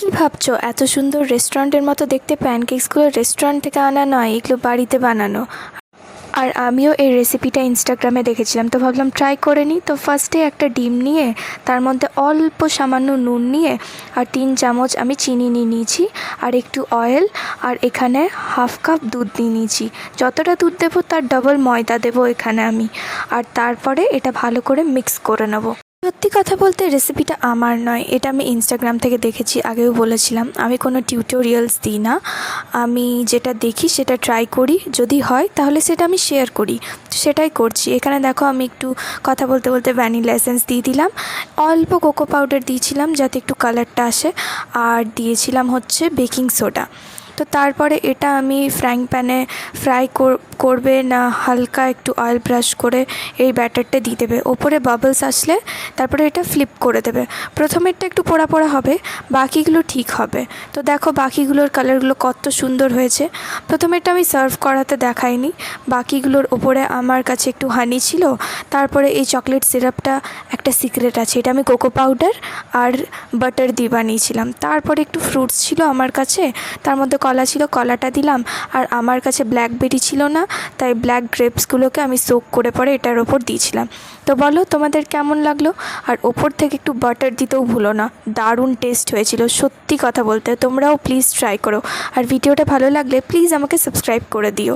কি ভাবছো, এত সুন্দর রেস্টুরেন্টের মতো দেখতে প্যানকেকসগুলো রেস্টুরেন্ট থেকে আনা নয়, এগুলো বাড়িতে বানানো। আর আমিও এই রেসিপিটা ইনস্টাগ্রামে দেখেছিলাম, তো ভাবলাম ট্রাই করে নিই। তো ফার্স্টে একটা ডিম নিয়ে তার মধ্যে অল্প সামান্য নুন নিয়ে আর 3 চামচ আমি চিনি নিয়ে নিয়েছি, আর একটু অয়েল, আর এখানে হাফ কাপ দুধ নিয়ে নিয়েছি। যতটা দুধ দেবো তার ডবল ময়দা দেবো এখানে আমি। আর তারপরে এটা ভালো করে মিক্স করে নেবো। সত্যি কথা বলতে রেসিপিটা আমার নয়, এটা আমি ইনস্টাগ্রাম থেকে দেখেছি। আগেও বলেছিলাম আমি কোনো টিউটোরিয়ালস দিই না, আমি যেটা দেখি সেটা ট্রাই করি, যদি হয় তাহলে সেটা আমি শেয়ার করি, তো সেটাই করছি। এখানে দেখো আমি একটু কথা বলতে বলতে ভ্যানিলা এসেন্স দিয়ে দিলাম, অল্প কোকো পাউডার দিয়েছিলাম যাতে একটু কালারটা আসে, আর দিয়েছিলাম হচ্ছে বেকিং সোডা। তো তারপরে এটা আমি ফ্রাইং প্যানে ফ্রাই করবে না, হালকা একটু অয়েল ব্রাশ করে এই ব্যাটারটা দিয়ে দেবে। ওপরে বাবলস আসলে তারপরে এটা ফ্লিপ করে দেবে। প্রথমেরটা একটু পোড়া পোড়া হবে, বাকিগুলো ঠিক হবে। তো দেখো বাকিগুলোর কালারগুলো কত সুন্দর হয়েছে। প্রথমেরটা আমি সার্ভ করাতে দেখাইনি, বাকিগুলোর ওপরে আমার কাছে একটু হানি ছিল। তারপরে এই চকলেট সিরাপটা একটা সিক্রেট আছে, এটা আমি কোকো পাউডার আর বাটার দিয়ে বানিয়েছিলাম। তারপরে একটু ফ্রুটস ছিল আমার কাছে, তার মধ্যে কলা ছিল, কলাটা দিলাম। আর আমার কাছে ব্ল্যাকবেরি ছিল না, তাই ব্ল্যাক গ্রেপসগুলোকে আমি সোক করে পরে এটার ওপর দিয়েছিলাম। তো বলো তোমাদের কেমন লাগলো? আর ওপর থেকে একটু বাটার দিতেও ভুলো না, দারুণ টেস্ট হয়েছিল সত্যি কথা বলতে। তোমরাও প্লিজ ট্রাই করো, আর ভিডিওটা ভালো লাগলে প্লিজ আমাকে সাবস্ক্রাইব করে দিও।